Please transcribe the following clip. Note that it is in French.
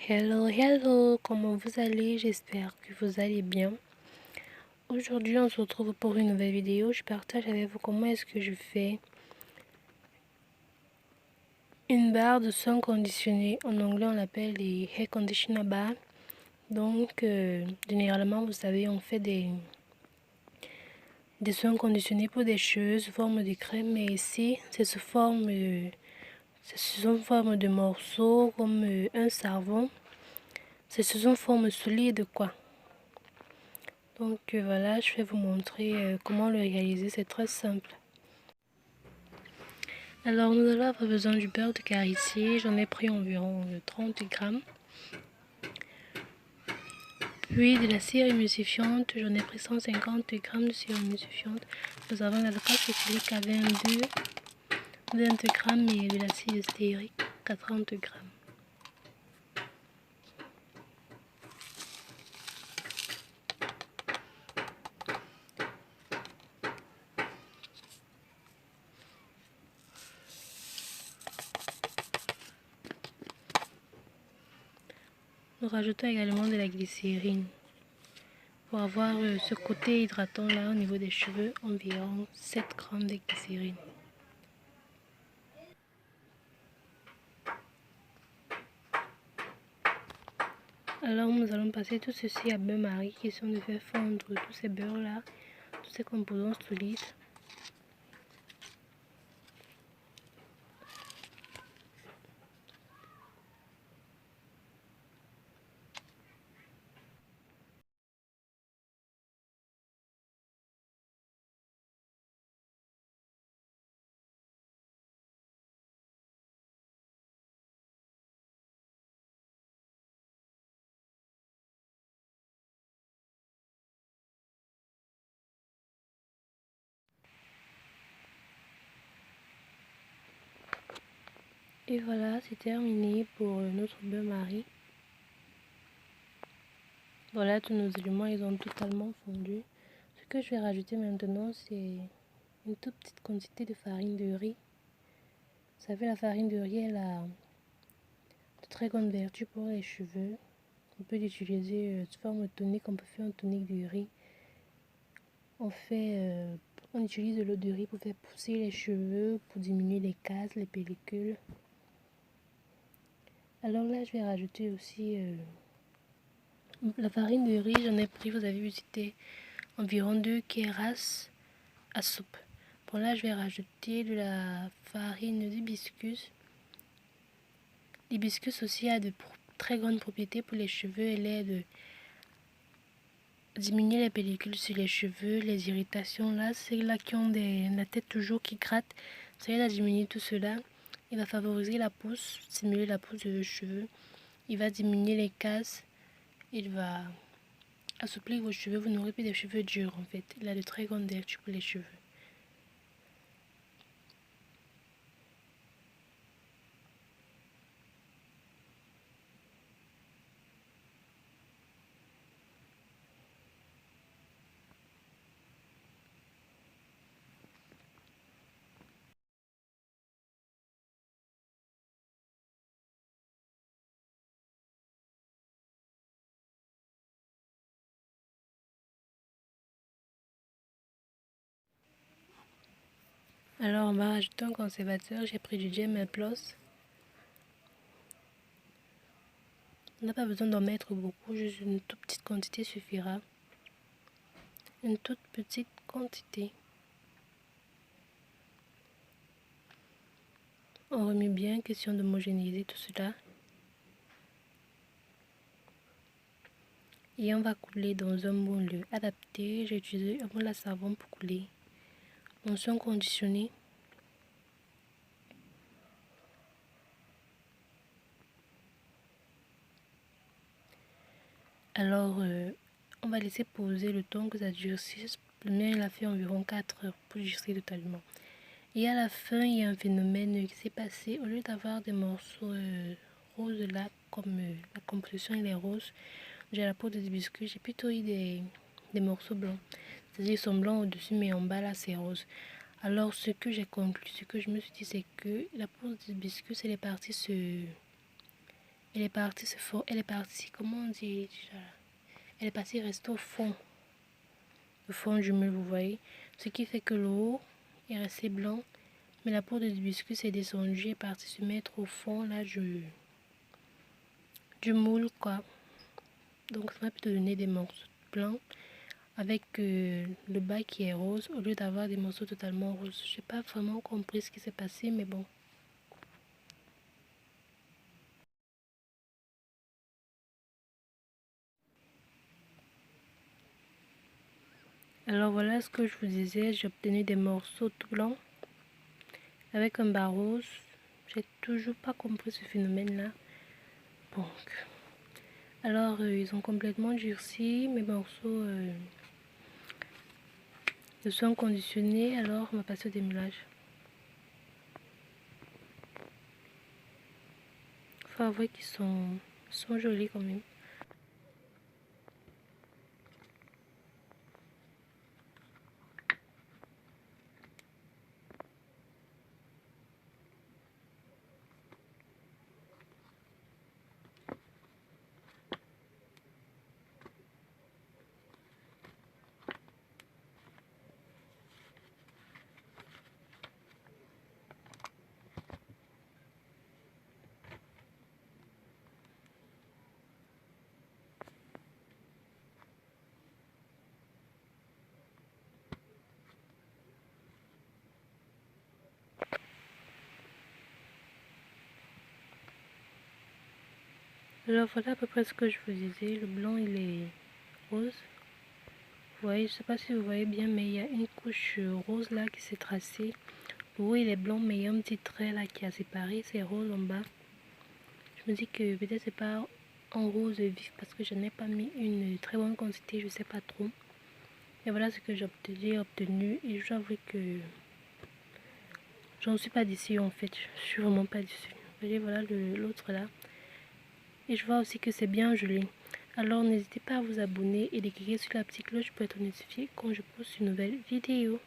Hello, hello, comment vous allez? J'espère que vous allez bien. Aujourd'hui, on se retrouve pour une nouvelle vidéo. Je partage avec vous comment est-ce que je fais une barre de son conditionné. En anglais, on l'appelle les hair conditioner bar. Donc, généralement, vous savez, on fait des soins conditionnés pour des cheveux sous forme de crème. Mais ici, c'est sous forme de morceaux comme un savon. C'est sous une forme solide, quoi. Donc voilà, je vais vous montrer comment le réaliser, c'est très simple. Alors nous allons avoir besoin du beurre de karité, j'en ai pris environ 30 grammes. Puis de la cire émulsifiante, j'en ai pris 150 grammes de cire émulsifiante. Nous avons la pâte sulfurique à 20 grammes et de l'acide stérique à 30 grammes. Nous rajoutons également de la glycérine. Pour avoir ce côté hydratant là au niveau des cheveux, environ 7 grammes de glycérine. Alors nous allons passer tout ceci à bain-marie, question de faire fondre tous ces beurres là, tous ces composants solides. Et voilà, c'est terminé pour notre bain-marie. Voilà, tous nos éléments, ils ont totalement fondu. Ce que je vais rajouter maintenant, c'est une toute petite quantité de farine de riz. Vous savez, la farine de riz, elle a de très grandes vertus pour les cheveux. On peut l'utiliser sous forme tonique, on peut faire un tonique de riz. On utilise de l'eau de riz pour faire pousser les cheveux, pour diminuer les cases, les pellicules. Alors là, je vais rajouter aussi la farine de riz. J'en ai pris, vous avez vu, c'était environ 2 cuillères à soupe. Bon là, je vais rajouter de la farine d'hibiscus. L'hibiscus aussi a de très grandes propriétés pour les cheveux. Elle aide à diminuer les pellicules sur les cheveux, les irritations. Là, c'est là qui ont la tête toujours qui gratte. Ça aide à diminuer tout cela. Il va favoriser la pousse, stimuler la pousse de vos cheveux. Il va diminuer les cases. Il va assouplir vos cheveux. Vous n'aurez plus des cheveux durs en fait. Il a de très grandes vertus pour les cheveux. Alors on va rajouter un conservateur. J'ai pris du Gel Plus. On n'a pas besoin d'en mettre beaucoup, juste une toute petite quantité suffira. Une toute petite quantité. On remet bien, question d'homogénéiser tout cela. Et on va couler dans un moule adapté. J'ai utilisé un moule à savon pour couler. Mention conditionnée. Alors, on va laisser poser le temps que ça durcisse. Le mien, il a fait environ 4 heures pour durcir totalement. Et à la fin, il y a un phénomène qui s'est passé. Au lieu d'avoir des morceaux roses là, comme la composition elle est rose, j'ai la peau de d'hibiscus, j'ai plutôt eu des morceaux blancs. C'est-à-dire ils sont blancs au-dessus, mais en bas là, c'est rose. Alors, ce que j'ai conclu, ce que je me suis dit, c'est que la peau d'hibiscus, elle est partie Elle est partie se fond, elle est partie, comment on dit déjà? Elle est partie rester au fond du moule, vous voyez. Ce qui fait que le haut est resté blanc, mais la peau de l'hibiscus est descendue et est partie se mettre au fond là du moule, quoi. Donc ça va plutôt donner des morceaux blancs avec le bas qui est rose au lieu d'avoir des morceaux totalement roses. Je n'ai pas vraiment compris ce qui s'est passé, mais bon. Alors voilà ce que je vous disais, j'ai obtenu des morceaux tout blancs avec un bas rose. J'ai toujours pas compris ce phénomène-là. Donc, alors ils ont complètement durci, mes morceaux de soins conditionnés, alors on va passer au démoulage. Faut avouer qu'ils sont jolis quand même. Alors voilà à peu près ce que je vous disais. Le blanc il est rose. Vous voyez, je sais pas si vous voyez bien, mais il y a une couche rose là qui s'est tracée. Le haut il est blanc, mais il y a un petit trait là qui a séparé. C'est rose en bas. Je me dis que peut-être c'est pas en rose vif parce que je n'ai pas mis une très bonne quantité, je sais pas trop. Et voilà ce que j'ai obtenu et j'avoue que j'en suis pas déçue en fait. Je suis vraiment pas déçue. Vous voyez, voilà l'autre là. Et je vois aussi que c'est bien gelé. Alors n'hésitez pas à vous abonner et de cliquer sur la petite cloche pour être notifié quand je poste une nouvelle vidéo.